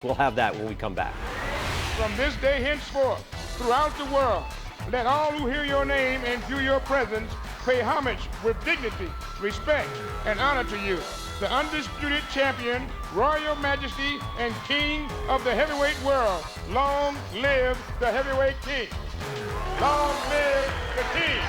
We'll have that when we come back. From this day henceforth, throughout the world, let all who hear your name and view your presence pay homage with dignity, respect, and honor to you, the undisputed champion, royal majesty, and king of the heavyweight world. Long live the heavyweight king. Long live the king.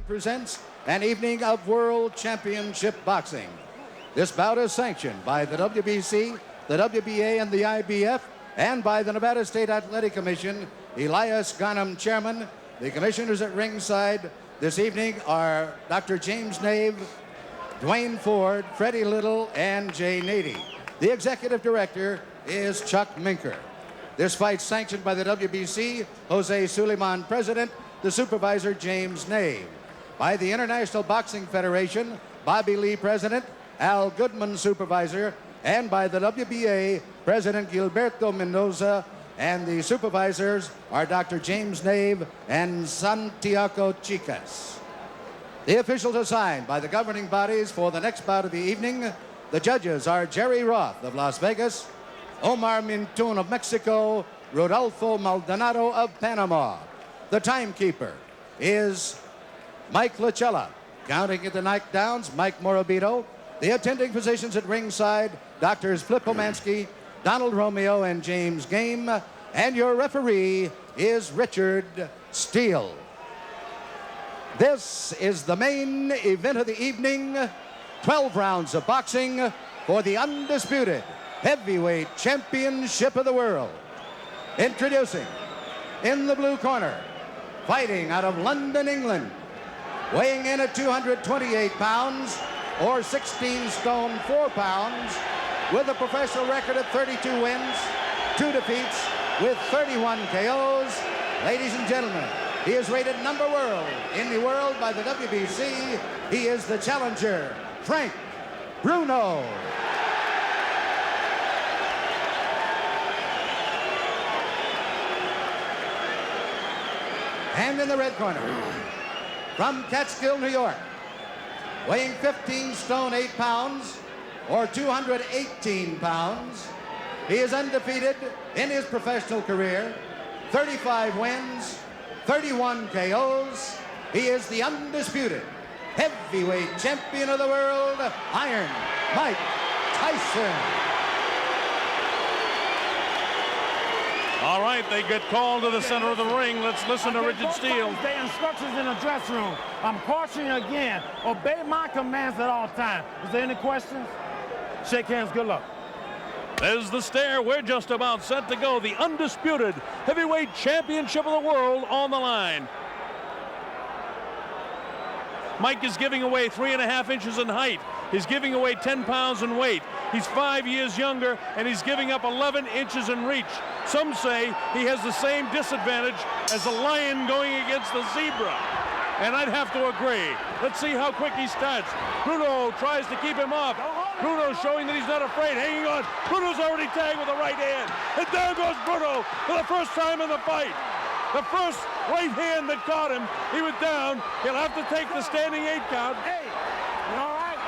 Presents an evening of World Championship Boxing. This bout is sanctioned by the WBC, the WBA, and the IBF, and by the Nevada State Athletic Commission. Elias Garnham, chairman. The commissioners at ringside this evening are Dr. James Nave, Dwayne Ford, Freddie Little, and Jay Nady. The executive director is Chuck Minker. This fight sanctioned by the WBC, Jose Suleiman, president, the supervisor, James Nave. By the International Boxing Federation, Bobby Lee, president, Al Goodman, supervisor, and by the WBA, President Gilberto Mendoza, and the supervisors are Dr. James Nave and Santiago Chicas. The officials assigned by the governing bodies for the next bout of the evening. The judges are Jerry Roth of Las Vegas, Omar Mintun of Mexico, Rodolfo Maldonado of Panama. The timekeeper is Mike Lachella. Counting at the knockdowns, Mike Morabito. The attending physicians at ringside, Doctors Flip Omansky, Donald Romeo, and James Game. And your referee is Richard Steele. This is the main event of the evening. 12 rounds of boxing for the undisputed heavyweight championship of the world. Introducing, in the blue corner, fighting out of London, England, weighing in at 228 pounds, or 16 stone 4 pounds, with a professional record of 32 wins, 2 defeats, with 31 KOs. Ladies and gentlemen, he is rated number world in the world by the WBC. He is the challenger, Frank Bruno. And in the red corner, from Catskill, New York, weighing 15 stone 8 pounds, or 218 pounds. He is undefeated in his professional career, 35 wins, 31 KOs. He is the undisputed heavyweight champion of the world, Iron Mike Tyson. All right, they get called to the center of the ring. Let's listen to Richard Steele. The instructions in the dressing room. I'm cautioning you again. Obey my commands at all times. Is there any questions? Shake hands. Good luck. There's the stare. We're just about set to go. The undisputed heavyweight championship of the world on the line. Mike is giving away 3.5 inches in height. He's giving away 10 pounds in weight. He's 5 years younger, and he's giving up 11 inches in reach. Some say he has the same disadvantage as a lion going against the zebra. And I'd have to agree. Let's see how quick he starts. Bruno tries to keep him off. Bruno showing that he's not afraid, hanging on. Bruno's already tagged with a right hand. And down goes Bruno for the first time in the fight. The first right hand that caught him, he was down. He'll have to take the standing 8 count. Hey, you all right?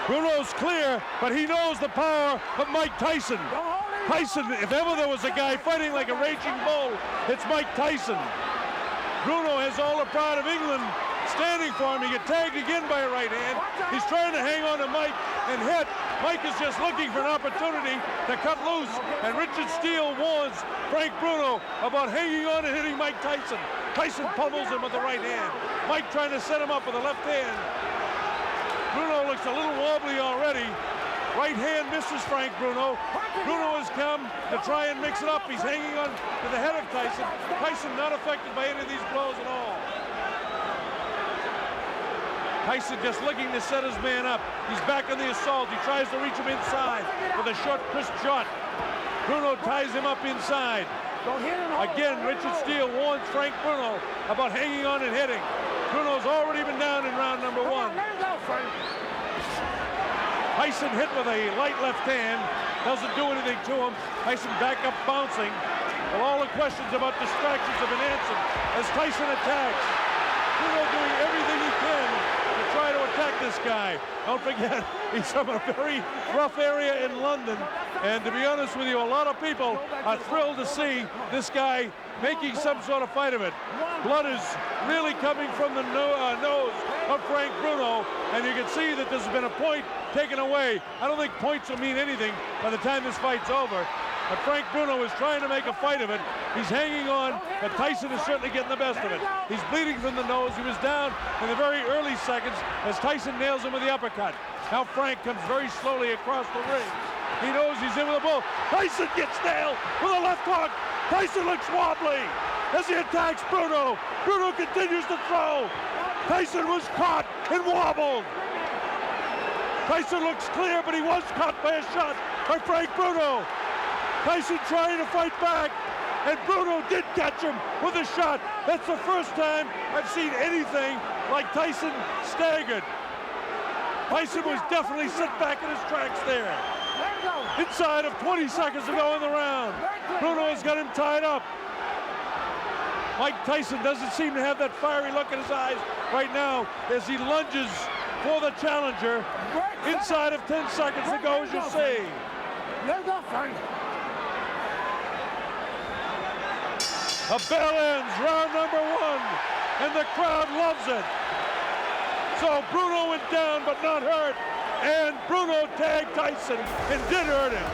Bruno's clear, but he knows the power of Mike Tyson. Tyson, if ever there was a guy fighting like a raging bull, it's Mike Tyson. Bruno has all the pride of England standing for him. He get tagged again by a right hand. He's trying to hang on to Mike and hit. Mike is just looking for an opportunity to cut loose. And Richard Steele warns Frank Bruno about hanging on and hitting Mike Tyson. Tyson pummels him with the right hand. Mike trying to set him up with the left hand. Bruno looks a little wobbly already. Right hand misses Frank Bruno. Bruno has come to try and mix it up. He's hanging on to the head of Tyson. Tyson not affected by any of these blows at all. Tyson just looking to set his man up. He's back on the assault. He tries to reach him inside with a short, crisp shot. Bruno ties him up inside. Again, Richard Steele warns Frank Bruno about hanging on and hitting. Bruno's already been down in round number 1. Tyson hit with a light left hand. Doesn't do anything to him. Tyson back up bouncing. Well, all the questions about distractions have been answered as Tyson attacks. Bruno doing this guy. Don't forget, he's from a very rough area in London. And to be honest with you, a lot of people are thrilled to see this guy making some sort of fight of it. Blood is really coming from the nose of Frank Bruno, and you can see that there's been a point taken away. I don't think points will mean anything by the time this fight's over. But Frank Bruno is trying to make a fight of it. He's hanging on, but Tyson is certainly getting the best of it. He's bleeding from the nose. He was down in the very early seconds as Tyson nails him with the uppercut. Now Frank comes very slowly across the ring. He knows he's in with a bull. Tyson gets nailed with a left hook. Tyson looks wobbly as he attacks Bruno. Bruno continues to throw. Tyson was caught and wobbled. Tyson looks clear, but he was caught by a shot by Frank Bruno. Tyson trying to fight back, and Bruno did catch him with a shot. That's the first time I've seen anything like Tyson staggered. Tyson was definitely set back in his tracks there. Inside of 20 seconds to go in the round. Bruno has got him tied up. Mike Tyson doesn't seem to have that fiery look in his eyes right now as he lunges for the challenger. Inside of 10 seconds to go, as you see. A bell ends round number 1, and the crowd loves it. So Bruno went down but not hurt, and Bruno tagged Tyson and did hurt him.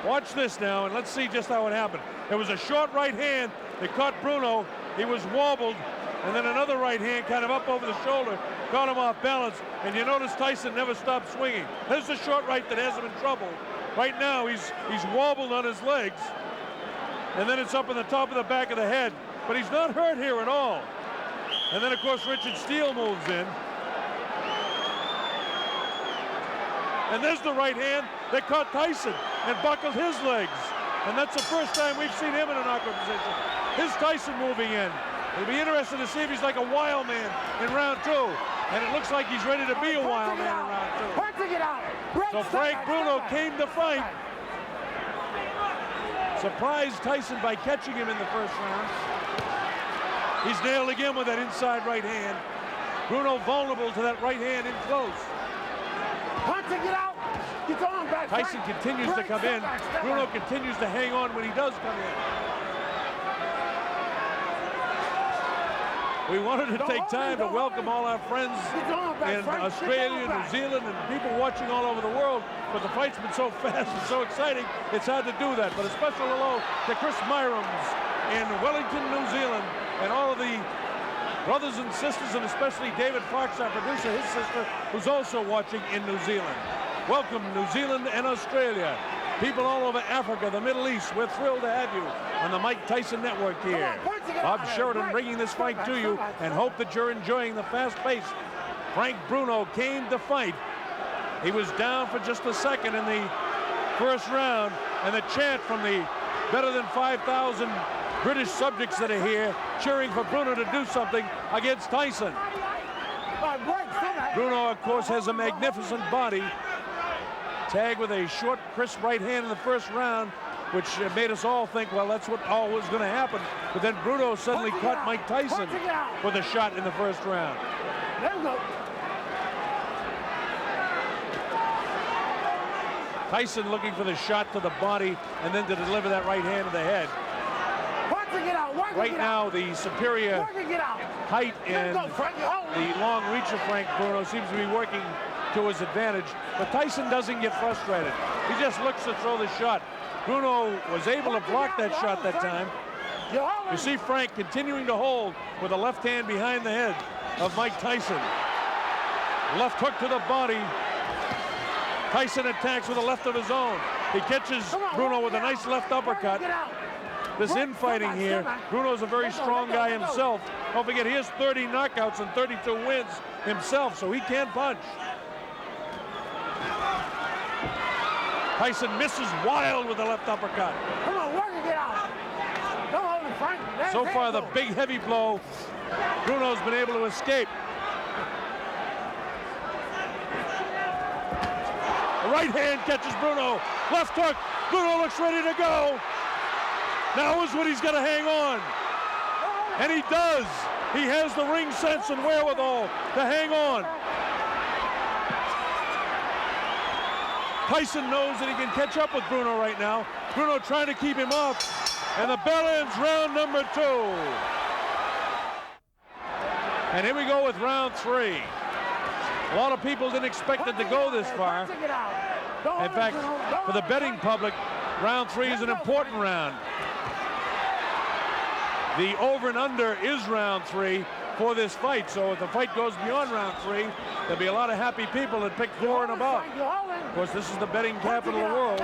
Watch this now, and let's see just how it happened. It was a short right hand that caught Bruno. He was wobbled, and then another right hand kind of up over the shoulder caught him off balance, and you notice Tyson never stopped swinging. There's the short right that has him in trouble. Right now he's wobbled on his legs, and then it's up in the top of the back of the head, but he's not hurt here at all. And then of course Richard Steele moves in, and there's the right hand that caught Tyson and buckled his legs, and that's the first time we've seen him in a knockout position. Here's Tyson moving in. It'll be interesting to see if he's like a wild man in round 2. And it looks like he's ready to be a wild man in round 2. So Frank Bruno came to fight. Surprised Tyson by catching him in the first round. He's nailed again with that inside right hand. Bruno vulnerable to that right hand in close. Tyson continues to come in. Bruno continues to hang on when he does come in. We wanted to take time to welcome all our friends in Australia, New Zealand, and people watching all over the world, but the fight's been so fast and so exciting, it's hard to do that. But a special hello to Chris Myrams in Wellington, New Zealand, and all of the brothers and sisters, and especially David Fox, our producer, his sister, who's also watching in New Zealand. Welcome, New Zealand and Australia. People all over Africa, the Middle East, we're thrilled to have you on the Mike Tyson Network here. Bob Sheridan bringing this fight to you, and hope that you're enjoying the fast pace. Frank Bruno came to fight. He was down for just a second in the first round, and the chant from the better than 5,000 British subjects that are here cheering for Bruno to do something against Tyson. Bruno, of course, has a magnificent body. Tagged with a short, crisp right hand in the first round, which made us all think, well, that's what all was going to happen. But then Bruno suddenly caught Mike Tyson with a shot in the first round. Tyson looking for the shot to the body and then to deliver that right hand to the head. Right now, the superior height and the long reach of Frank Bruno seems to be working to his advantage, but Tyson doesn't get frustrated. He just looks to throw the shot. Bruno was able to block that shot that time. You see Frank continuing to hold with a left hand behind the head of Mike Tyson. Left hook to the body. Tyson attacks with a left of his own. He catches Bruno with a nice left uppercut. This infighting here, Bruno's a very strong guy himself. Don't forget, he has 30 knockouts and 32 wins himself, so he can punch. Tyson misses wild with the left uppercut. Come on, work it out. Don't hold him, Frank. So far, the big heavy blow, Bruno's been able to escape. The right hand catches Bruno. Left hook. Bruno looks ready to go. Now is when he's got to hang on. And he does. He has the ring sense and wherewithal to hang on. Tyson knows that he can catch up with Bruno right now. Bruno trying to keep him up. And the bell ends round number 2. And here we go with round 3. A lot of people didn't expect it to go this far. In fact, for the betting public, round 3 is an important round. The over and under is round 3 for this fight. So if the fight goes beyond round 3, there'll be a lot of happy people that pick 4 and above. Of course, this is the betting capital of the world,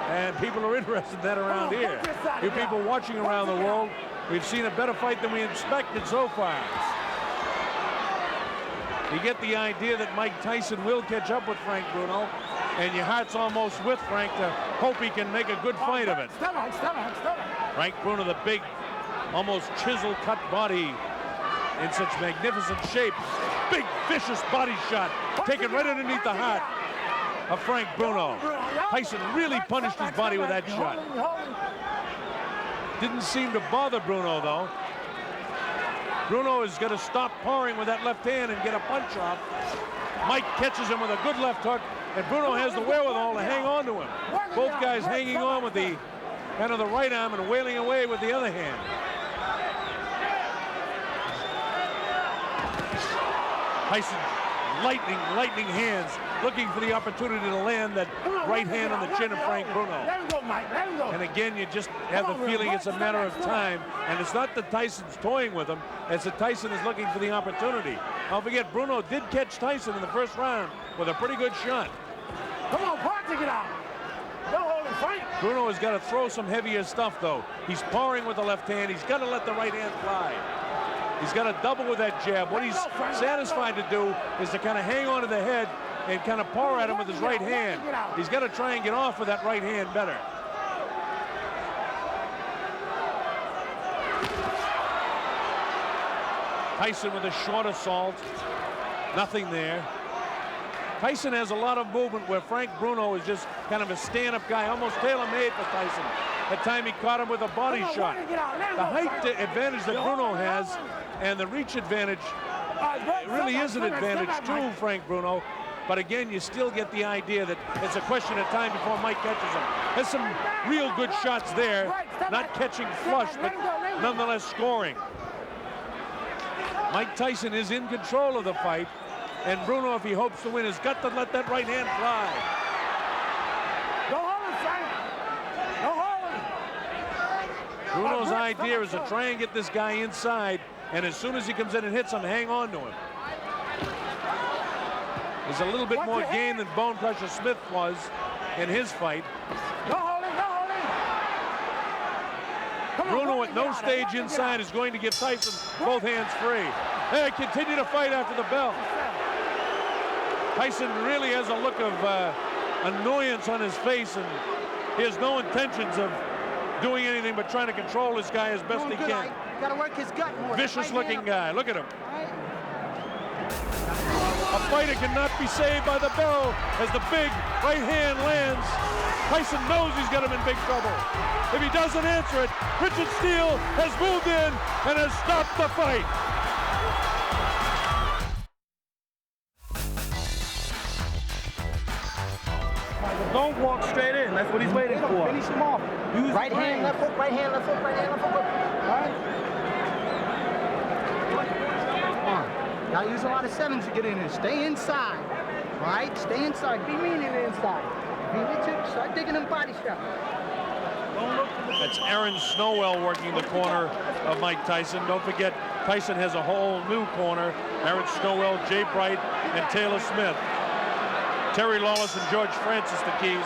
and people are interested in that around here. You people watching around the world, we've seen a better fight than we expected so far. You get the idea that Mike Tyson will catch up with Frank Bruno, and your heart's almost with Frank to hope he can make a good fight of it. Frank Bruno, the big, almost chisel-cut body in such magnificent shape. Big, vicious body shot taken right underneath the heart of Frank Bruno. Tyson really punished his body with that shot. Didn't seem to bother Bruno, though. Bruno is going to stop powering with that left hand and get a punch off. Mike catches him with a good left hook, and Bruno has the wherewithal to hang on to him. Both guys hanging on with the kind of the right arm and wailing away with the other hand. Tyson, lightning hands, looking for the opportunity to land that right hand on the chin of Frank Bruno. And again, you just have the feeling it's a matter of time. And it's not that Tyson's toying with him, it's that Tyson is looking for the opportunity. Don't forget, Bruno did catch Tyson in the first round with a pretty good shot. Come on, Park, get out. Don't hold him, Frank. Bruno has got to throw some heavier stuff, though. He's powering with the left hand. He's got to let the right hand fly. He's got to double with that jab. What he's satisfied to do is to kind of hang on to the head and kind of power at him with his right hand. He's got to try and get off with that right hand better. Tyson with a short assault. Nothing there. Tyson has a lot of movement where Frank Bruno is just kind of a stand-up guy, almost tailor-made for Tyson. That time he caught him with a body shot. The height advantage that Bruno has and the reach advantage really is an advantage to Frank Bruno. But again, you still get the idea that it's a question of time before Mike catches him. There's some real good shots there, not catching flush, but nonetheless scoring. Mike Tyson is in control of the fight, and Bruno, if he hopes to win, has got to let that right hand fly. Bruno's idea is to try and get this guy inside, and as soon as he comes in and hits him, hang on to him. There's a little bit more game than Bone Crusher Smith was in his fight. Bruno at no stage inside is going to give Tyson both hands free. They continue to fight after the bell. Tyson really has a look of annoyance on his face, and he has no intentions of doing anything but trying to control this guy as best he can. Got to work his gut more. Vicious looking guy. Look at him. A fighter cannot be saved by the bell as the big right hand lands. Tyson knows he's got him in big trouble. If he doesn't answer it, Richard Steele has moved in and has stopped the fight. Don't walk straight in. That's what he's waiting for. Finish him off. Use right hand, left hook, right hand, left hook, right hand, left hook. All right. Come on. Gotta use a lot of sevens to get in there. Stay inside. All right? Stay inside. Be mean in the inside. Be Richard. Start digging them body shots. That's Aaron Snowell working the corner of Mike Tyson. Don't forget, Tyson has a whole new corner. Aaron Snowell, Jay Bright, and Taylor Smith. Terry Lawless and George Francis, the keys.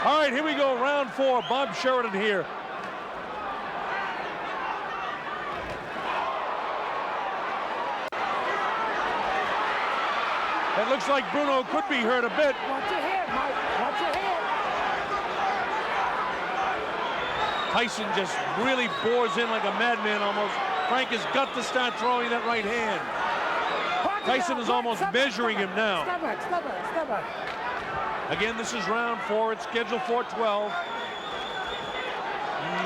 All right, here we go, round 4. Bob Sheridan here. It looks like Bruno could be hurt a bit. Watch your head, Mike. Watch your head. Tyson just really bores in like a madman almost. Frank has got to start throwing that right hand. Tyson is almost measuring him now. Step back, step back, step back. Again, this is round 4. It's scheduled for 12.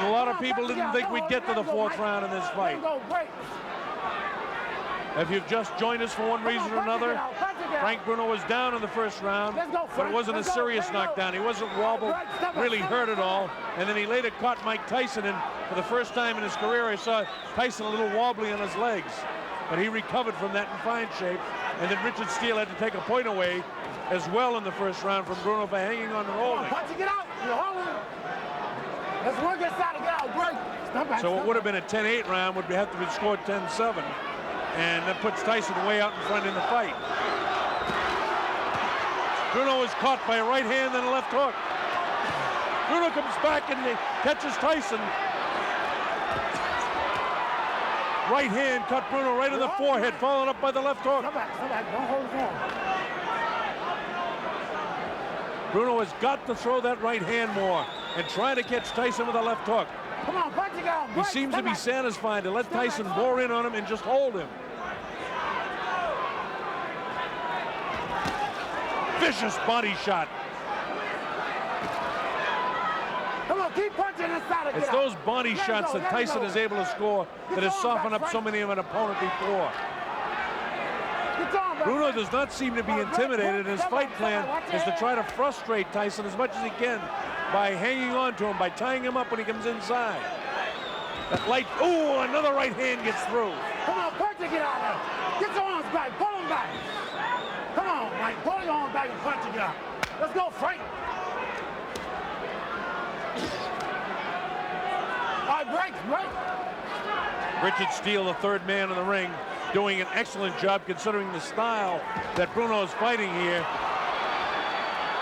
A lot of of people didn't think we'd get to the 4th round in this fight. If you've just joined us for one reason or another, Frank Bruno was down in the 1st round, but it wasn't a serious knockdown. He wasn't wobbled, really hurt at all. And then he later caught Mike Tyson, and for the first time in his career, I saw Tyson a little wobbly on his legs. But he recovered from that in fine shape. And then Richard Steele had to take a point away as well in the 1st round from Bruno for hanging on and holding. Let's work this out and get out. Great. So what would have been a 10-8 round would have to be scored 10-7. And that puts Tyson way out in front in the fight. Bruno was caught by a right hand and a left hook. Bruno comes back and catches Tyson. Right hand cut Bruno right in the forehead, followed up by the left hook. Come back. Don't hold it on. Bruno has got to throw that right hand more and try to catch Tyson with a left hook. Come on, punch it out. He seems to be satisfied to let Tyson bore in on him and just hold him. Vicious body shot. Come on, keep punching inside. It's those body shots that Tyson is able to score that has softened up so many of an opponent before. Bruno does not seem to be intimidated. His fight plan is to try to frustrate Tyson as much as he can by hanging on to him, by tying him up when he comes inside. That light, ooh, another right hand gets through. Come on, punch it, get out of there. Get your arms back, pull them back. Come on, Mike, pull your arms back and punch it out. Let's go, Frank. All right, break. Richard Steele, the 3rd man in the ring, doing an excellent job considering the style that Bruno is fighting here.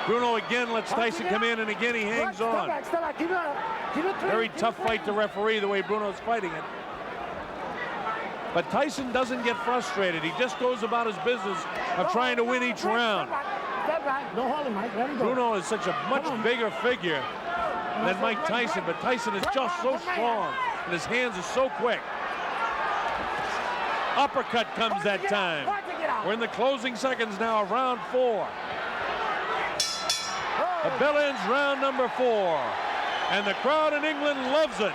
Bruno again lets Tyson come in, and again he hangs on. Very tough fight to referee the way Bruno's fighting it. But Tyson doesn't get frustrated. He just goes about his business of trying to win each round. Don't hold him, Mike. Let him go. Bruno is such a much bigger figure than Mike Tyson, but Tyson is just so strong, and his hands are so quick. Uppercut comes that time. We're in the closing seconds now of round 4. The bell ends round number 4, and the crowd in England loves it.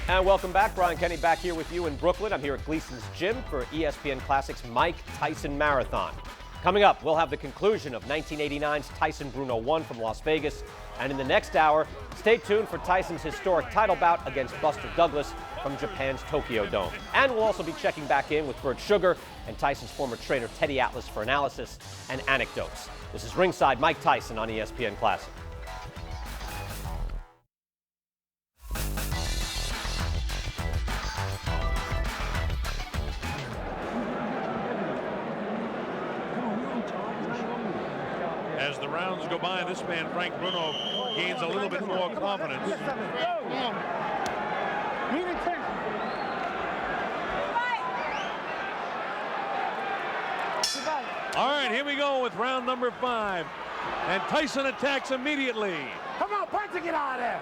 And welcome back. Brian Kenny back here with you in Brooklyn. I'm here at Gleason's Gym for ESPN Classic's Mike Tyson Marathon. Coming up, we'll have the conclusion of 1989's Tyson Bruno 1 from Las Vegas. And in the next hour, stay tuned for Tyson's historic title bout against Buster Douglas from Japan's Tokyo Dome. And we'll also be checking back in with Bert Sugar and Tyson's former trainer Teddy Atlas for analysis and anecdotes. This is Ringside Mike Tyson on ESPN Classic. As the rounds go by, this man, Frank Bruno, gains a little bit more confidence. All right, here we go with round number 5. And Tyson attacks immediately. Come on, punch it, get out of there.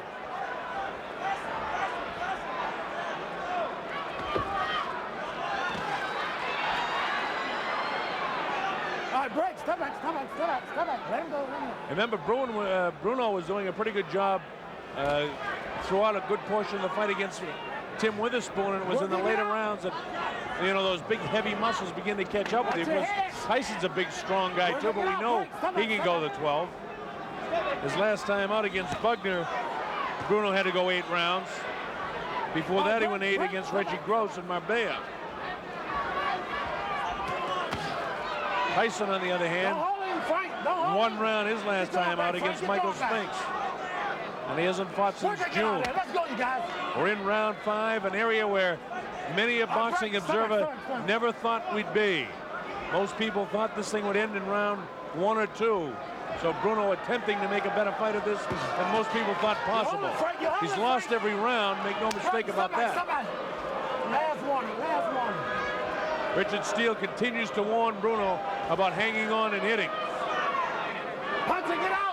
All right, break. Step back. Let him go. Remember, Bruno was doing a pretty good job throughout a good portion of the fight against Tim Witherspoon, and it was in the later rounds that, you know, those big, heavy muscles begin to catch up with him. Tyson's a big, strong guy, too, but we know he can go the 12. His last time out against Bugner, Bruno had to go 8 rounds. Before that, he went 8 against Reggie Gross in Marbella. Tyson, on the other hand, 1 round his last time out against Michael Spinks. And he hasn't fought since June. We're in round 5, an area where many a boxing observer never thought we'd be. Most people thought this thing would end in round 1 or 2. So Bruno attempting to make a better fight of this than most people thought possible. He's lost every round, make no mistake about that. Last warning. Richard Steele continues to warn Bruno about hanging on and hitting. Punch it, get out.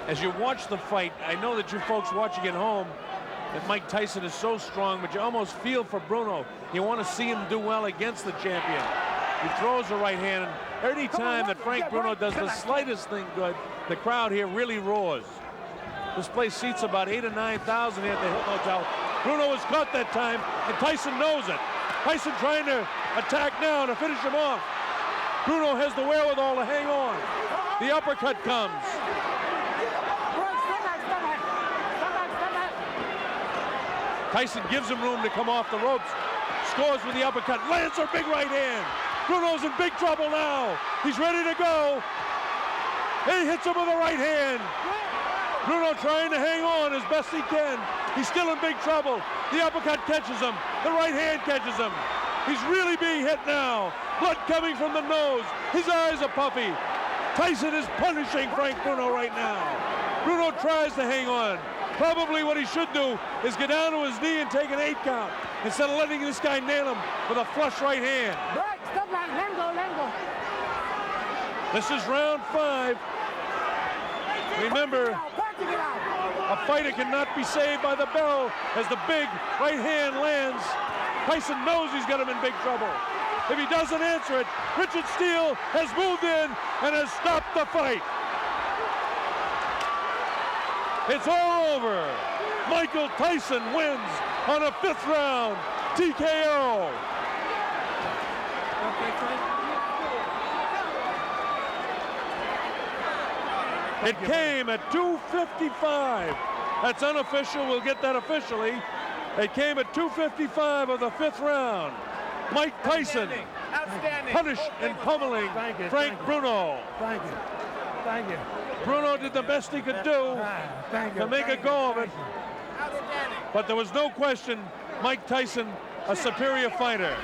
As you watch the fight, I know that you folks watching at home that Mike Tyson is so strong, but you almost feel for Bruno. You want to see him do well against the champion. He throws the right hand, and any time that Frank Bruno does the slightest thing good, the crowd here really roars. This place seats about 8,000 or 9,000 here at the Hilton Hotel. Bruno was caught that time, and Tyson knows it. Tyson trying to attack now to finish him off. Bruno has the wherewithal to hang on. The uppercut comes. Tyson gives him room to come off the ropes. Scores with the uppercut. Lands a big right hand. Bruno's in big trouble now. He's ready to go. He hits him with the right hand. Bruno trying to hang on as best he can. He's still in big trouble. The uppercut catches him. The right hand catches him. He's really being hit now. Blood coming from the nose. His eyes are puffy. Tyson is punishing Frank Bruno right now. Bruno tries to hang on. Probably what he should do is get down to his knee and take an 8 count instead of letting this guy nail him with a flush right hand. This is round 5. Remember, a fighter cannot be saved by the bell as the big right hand lands. Tyson knows he's got him in big trouble. If he doesn't answer it, Richard Steele has moved in and has stopped the fight. It's all over. Michael Tyson wins on a 5th round TKO. It came at 2:55. That's unofficial. We'll get that officially. It came at 2:55 of the 5th round. Mike Tyson punished and pummeling Frank Bruno. Thank you. Thank you. Bruno did the best he could do to make a go of it. But there was no question Mike Tyson a superior fighter.